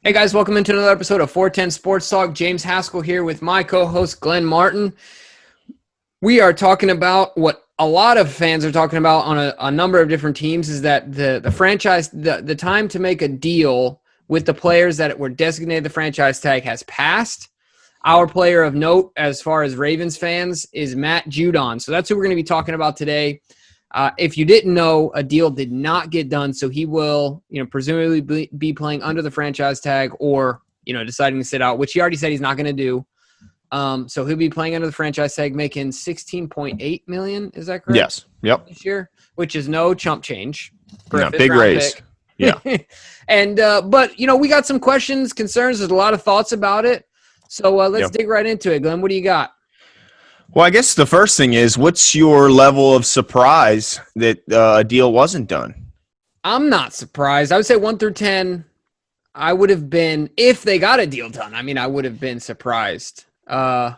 Hey guys, welcome into another episode of 410 Sports Talk. James Haskell here with my co-host Glenn Martin. We are talking about what a lot of fans are talking about on a number of different teams is that the franchise, the time to make a deal with the players that were designated the franchise tag has passed. Our player of note as far as Ravens fans is Matt Judon. So that's who we're going to be talking about today. If you didn't know, a deal did not get done, so he will, presumably be playing under the franchise tag or, deciding to sit out, which he already said he's not going to do. So he'll be playing under the franchise tag, making $16.8 million. Is that correct? Yes. Yep. This year, which is no chump change. No, big raise. Pick. Yeah. And but we got some questions, concerns. There's a lot of thoughts about it. So let's dig right into it, Glenn. What do you got? Well, I guess the first thing is, what's your level of surprise that a deal wasn't done? I'm not surprised. I would say 1 through 10, I would have been, if they got a deal done, I would have been surprised. More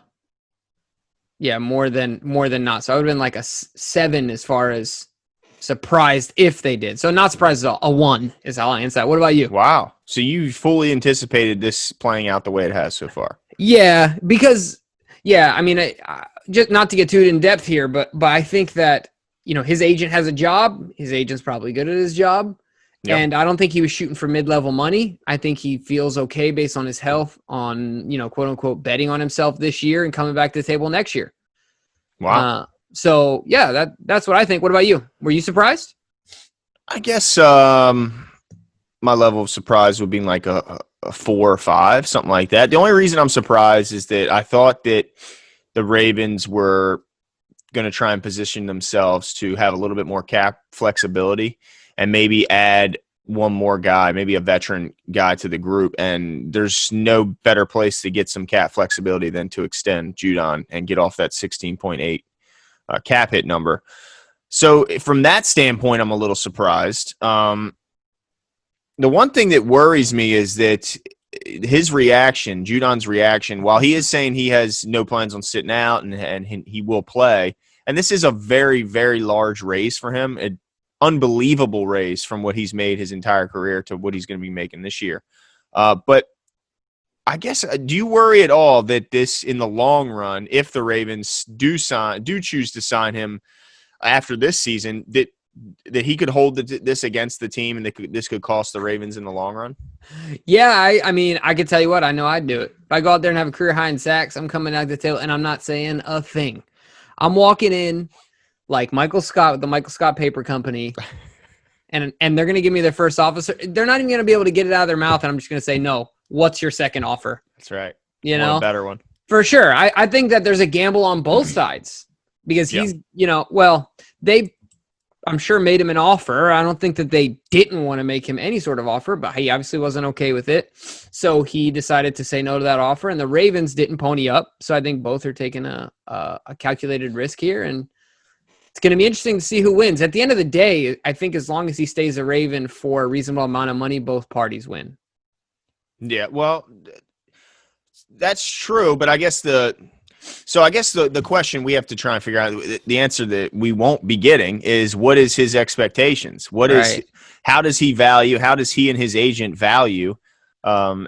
than not. So I would have been like a 7 as far as surprised if they did. So not surprised at all. A 1 is how I answer that. What about you? Wow. So you fully anticipated this playing out the way it has so far? Yeah, because just not to get too in depth here, but I think that, his agent has a job. His agent's probably good at his job. Yep. And I don't think he was shooting for mid-level money. I think he feels okay based on his health on, quote unquote, betting on himself this year and coming back to the table next year. Wow. That's what I think. What about you? Were you surprised? I guess my level of surprise would be like a 4 or 5, something like that. The only reason I'm surprised is that I thought that the Ravens were going to try and position themselves to have a little bit more cap flexibility and maybe add one more guy, maybe a veteran guy to the group. And there's no better place to get some cap flexibility than to extend Judon and get off that 16.8 cap hit number. So from that standpoint, I'm a little surprised. The one thing that worries me is that his reaction, Judon's reaction, while he is saying he has no plans on sitting out and he will play, and this is a very, very large raise for him, an unbelievable raise from what he's made his entire career to what he's going to be making this year. But I guess, do you worry at all that this, in the long run, if the Ravens do choose to sign him after this season, that he could hold this against the team and this could cost the Ravens in the long run? Yeah, I could tell you what, I know I'd do it. If I go out there and have a career high in sacks, I'm coming out the tail and I'm not saying a thing. I'm walking in like Michael Scott with the Michael Scott Paper Company, and they're going to give me their first officer. They're not even going to be able to get it out of their mouth, and I'm just going to say, no, what's your second offer? That's right. A better one. For sure. I think that there's a gamble on both sides because he's, they've, I'm sure, made him an offer. I don't think that they didn't want to make him any sort of offer, but he obviously wasn't okay with it. So he decided to say no to that offer, and the Ravens didn't pony up. So I think both are taking a calculated risk here, and it's going to be interesting to see who wins. At the end of the day, I think as long as he stays a Raven for a reasonable amount of money, both parties win. Yeah, well, that's true, but I guess the question we have to try and figure out, the answer that we won't be getting is, what is his expectations? How does he and his agent value, him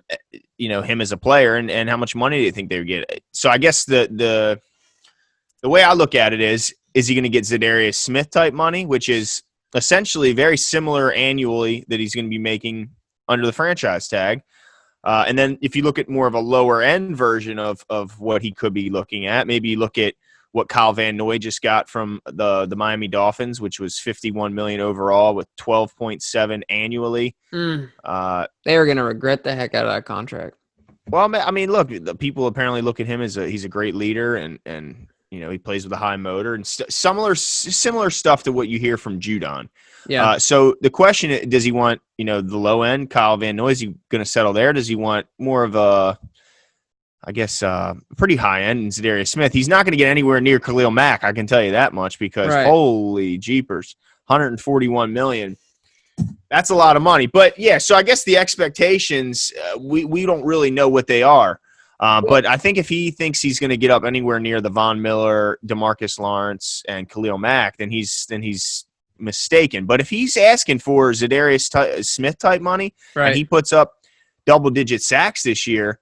as a player, and how much money do you think they would get? So I guess the way I look at it is he going to get Zadarius Smith type money, which is essentially very similar annually that he's going to be making under the franchise tag. And then if you look at more of a lower end version of what he could be looking at, maybe you look at what Kyle Van Noy just got from the Miami Dolphins, which was $51 million overall with $12.7 annually. They are going to regret the heck out of that contract. Well, I mean, look, the people apparently look at him as he's a great leader and he plays with a high motor and similar stuff to what you hear from Judon. Yeah. So the question, does he want, the low end, Kyle Van Noy? Is he going to settle there? Does he want more of a, pretty high end Zadarius Smith? He's not going to get anywhere near Khalil Mack, I can tell you that much, because holy jeepers, $141 million. That's a lot of money. But, yeah, so I guess the expectations, we don't really know what they are. But I think if he thinks he's going to get up anywhere near the Von Miller, DeMarcus Lawrence, and Khalil Mack, then he's mistaken. But if he's asking for Zadarius Smith type money and he puts up double-digit sacks this year,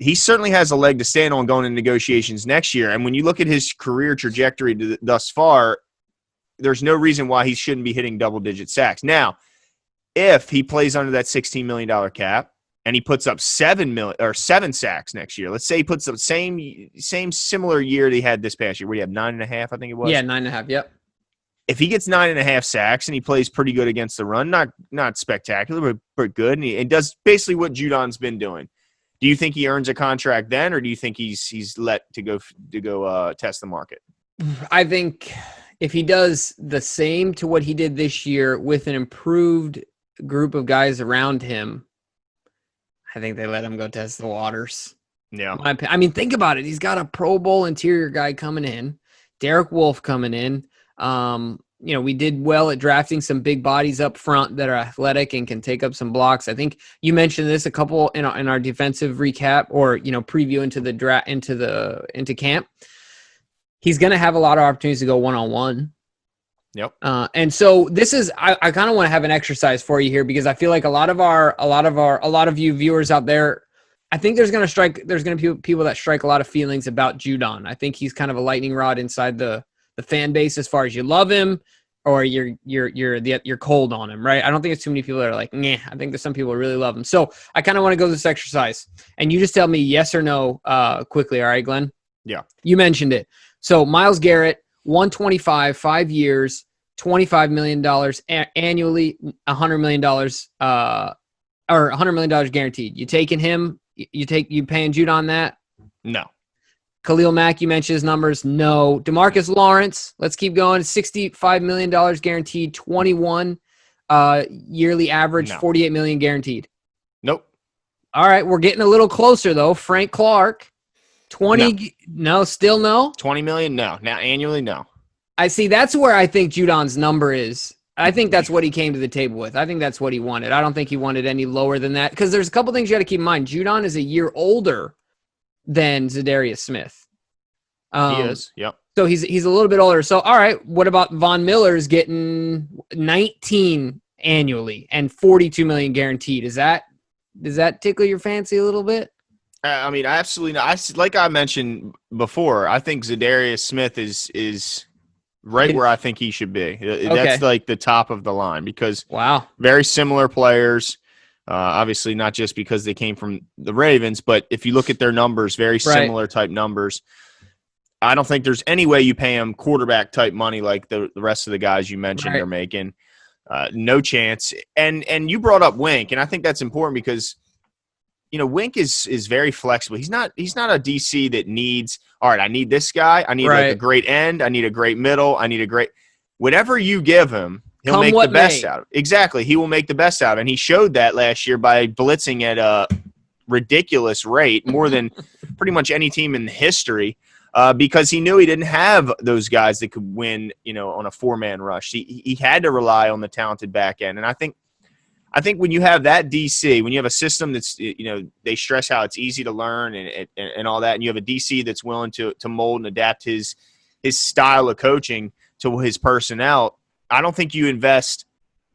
he certainly has a leg to stand on going into negotiations next year. And when you look at his career trajectory thus far, there's no reason why he shouldn't be hitting double-digit sacks. Now, if he plays under that $16 million cap and he puts up 7 sacks next year, let's say he puts up same similar year that he had this past year, where he had 9.5, I think it was. Yeah, 9.5. Yep. If he gets 9.5 sacks and he plays pretty good against the run, not spectacular, but good, and he does basically what Judon's been doing, do you think he earns a contract then, or do you think he's let to go test the market? I think if he does the same to what he did this year with an improved group of guys around him, I think they let him go test the waters. Yeah. I mean, think about it. He's got a Pro Bowl interior guy coming in, Derek Wolfe coming in. We did well at drafting some big bodies up front that are athletic and can take up some blocks. I think you mentioned this a couple in our defensive recap or, preview into the draft, into camp. He's going to have a lot of opportunities to go one-on-one. Yep. And so this is, I kind of want to have an exercise for you here, because I feel like a lot of you viewers out there, I think there's going to be people that strike a lot of feelings about Judon. I think he's kind of a lightning rod inside the fan base, as far as you love him or you're cold on him, right? I don't think it's too many people that are like, nah. I think there's some people who really love him. So I kind of want to go this exercise, and you just tell me yes or no quickly. All right, Glenn? Yeah. You mentioned it. So Myles Garrett, 125, 5 years, $25 million annually, $100 million, or $100 million guaranteed. You taking him? You paying Judon that? No. Khalil Mack, you mentioned his numbers. No. DeMarcus Lawrence, let's keep going. $65 million guaranteed, 21 yearly average, No. $48 million guaranteed. Nope. All right, we're getting a little closer though. Frank Clark, 20. No, still no. 20 million. No. Now annually, no. I see. That's where I think Judon's number is. I think that's what he came to the table with. I think that's what he wanted. I don't think he wanted any lower than that, because there's a couple things you got to keep in mind. Judon is a year older than Zadarius Smith. He is. Yep. So he's a little bit older. So, all right, what about Von Miller's getting 19 annually and $42 million guaranteed? Does that tickle your fancy a little bit? I mean, absolutely not. Like I mentioned before, I think Zadarius Smith is right where I think he should be. That's like the top of the line, because very similar players. Obviously, not just because they came from the Ravens, but if you look at their numbers, very similar type numbers. I don't think there's any way you pay him quarterback type money like the rest of the guys you mentioned are making. No chance. And you brought up Wink, and I think that's important because Wink is very flexible. He's not a DC that needs, all right, I need this guy. I need like a great end. I need a great middle. I need a great – whatever you give him, he'll make the best out of it. Exactly. He will make the best out of it. And he showed that last year by blitzing at a ridiculous rate, more than pretty much any team in history, because he knew he didn't have those guys that could win, on a four-man rush. He had to rely on the talented back end. And I think when you have that DC, when you have a system that's, they stress how it's easy to learn and all that, and you have a DC that's willing to mold and adapt his style of coaching to his personnel, I don't think you invest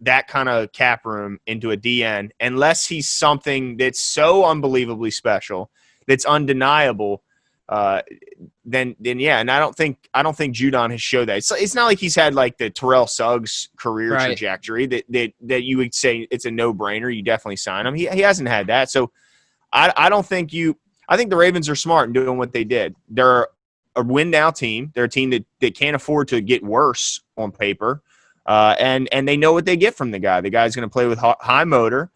that kind of cap room into a DN unless he's something that's so unbelievably special, that's undeniable. Then yeah, and I don't think Judon has showed that. It's not like he's had like the Terrell Suggs career trajectory that you would say it's a no-brainer. You definitely sign him. He hasn't had that. So I think the Ravens are smart in doing what they did. They're a win now team. They're a team that can't afford to get worse on paper. And they know what they get from the guy. The guy's going to play with high motor.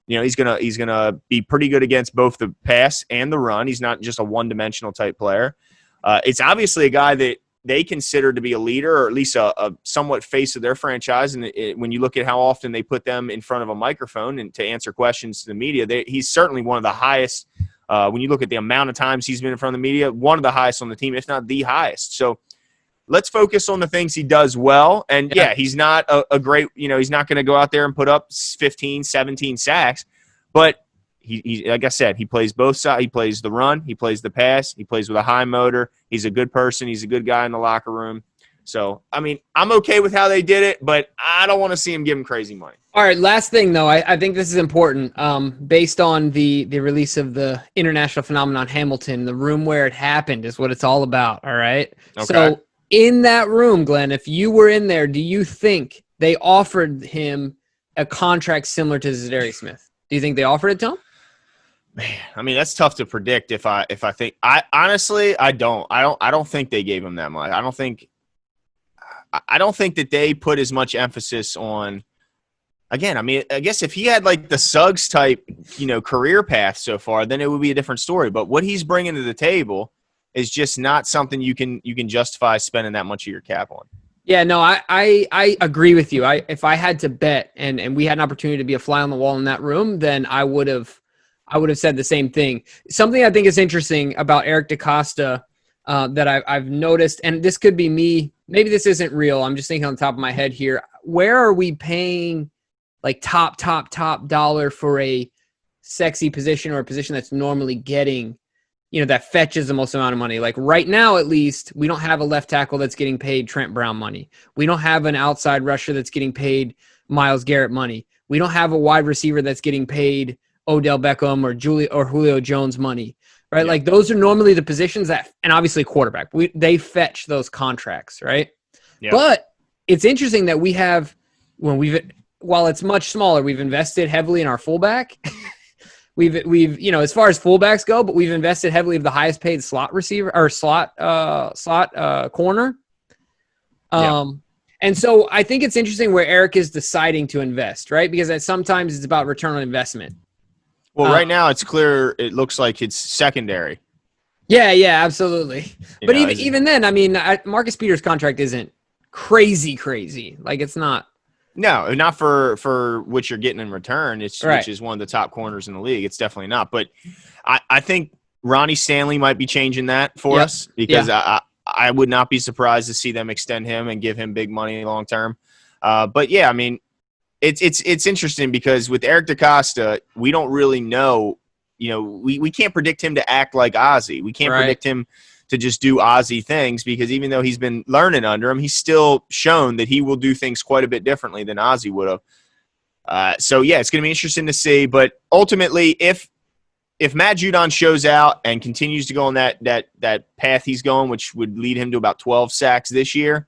He's gonna be pretty good against both the pass and the run. He's not just a one-dimensional type player. It's obviously a guy that they consider to be a leader, or at least a somewhat face of their franchise. And when you look at how often they put them in front of a microphone and to answer questions to the media, he's certainly one of the highest. When you look at the amount of times he's been in front of the media, one of the highest on the team, if not the highest. So let's focus on the things he does well. And he's not a great, he's not going to go out there and put up 15, 17 sacks, but he, like I said, he plays both sides. He plays the run, he plays the pass, he plays with a high motor. He's a good person. He's a good guy in the locker room. So, I mean, I'm okay with how they did it, but I don't want to see him give him crazy money. All right, last thing though, I think this is important. Based on the release of the international phenomenon Hamilton, the room where it happened is what it's all about. All right. Okay. So in that room, Glenn, if you were in there, do you think they offered him a contract similar to Zadarius Smith? Do you think they offered it to him? Man, I mean, that's tough to predict. If I think, I honestly, I don't think they gave him that much. I don't think that they put as much emphasis on. Again, I mean, I guess if he had like the Suggs type, career path so far, then it would be a different story. But what he's bringing to the table is just not something you can justify spending that much of your cap on. Yeah, no, I agree with you. If I had to bet and we had an opportunity to be a fly on the wall in that room, then I would have said the same thing. Something I think is interesting about Eric DaCosta that I've noticed, and this could be me. Maybe this isn't real. I'm just thinking on the top of my head here. Where are we paying like top dollar for a sexy position or a position that's normally getting, that fetches the most amount of money? Like right now, at least, we don't have a left tackle that's getting paid Trent Brown money. We don't have an outside rusher that's getting paid Myles Garrett money. We don't have a wide receiver that's getting paid Odell Beckham or Julio Jones money, right? Yeah. Like those are normally the positions that, and obviously quarterback, they fetch those contracts, right? Yeah. But it's interesting that we have, while it's much smaller, we've invested heavily in our fullback. we've as far as fullbacks go, but we've invested heavily of the highest paid slot receiver or slot corner. And so I think it's interesting where Eric is deciding to invest, right? Because sometimes it's about return on investment. Well, right now it's clear. It looks like it's secondary. Yeah, absolutely. But even then, I mean, Marcus Peters' contract isn't crazy. Like it's not. No, not for what you're getting in return. It's right. Which is one of the top corners in the league. It's definitely not. But I think Ronnie Stanley might be changing that for us because I would not be surprised to see them extend him and give him big money long term. But yeah, I mean, it's interesting because with Eric DaCosta, we don't really know. We can't predict him to act like Ozzie. We can't predict him to just do Ozzie things because even though he's been learning under him, he's still shown that he will do things quite a bit differently than Ozzie would have. So yeah, it's going to be interesting to see. But ultimately, if Matt Judon shows out and continues to go on that path he's going, which would lead him to about 12 sacks this year,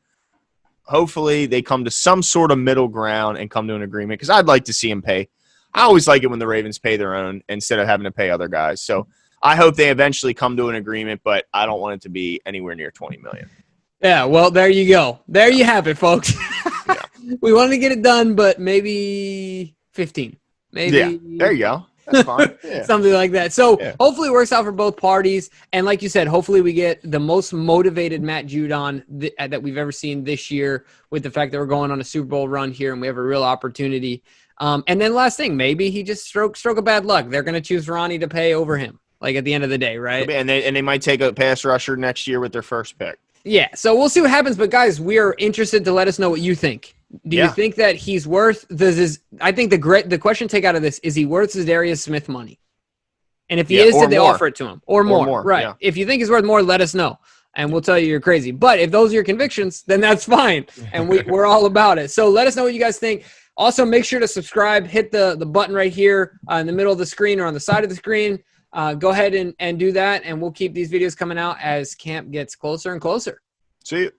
hopefully they come to some sort of middle ground and come to an agreement because I'd like to see him pay. I always like it when the Ravens pay their own instead of having to pay other guys. So I hope they eventually come to an agreement, but I don't want it to be anywhere near $20 million. Yeah, well, there you go. There you have it, folks. We want to get it done, but maybe 15. Maybe. Yeah, there you go. That's fine. Yeah. Something like that. So hopefully it works out for both parties. And like you said, hopefully we get the most motivated Matt Judon that we've ever seen this year with the fact that we're going on a Super Bowl run here and we have a real opportunity. And then last thing, maybe he just stroke a bad luck. They're going to choose Ronnie to pay over him. Like at the end of the day, right? And they might take a pass rusher next year with their first pick. Yeah, so we'll see what happens. But guys, we are interested to let us know what you think. Do you think that he's worth this? I think the question to take out of this is he worth Zadarius Smith money? And if he is, did they offer it to him or more? Right. Yeah. If you think he's worth more, let us know, and we'll tell you you're crazy. But if those are your convictions, then that's fine, and we're all about it. So let us know what you guys think. Also, make sure to subscribe. Hit the button right here in the middle of the screen or on the side of the screen. Go ahead and do that, and we'll keep these videos coming out as camp gets closer and closer. See you.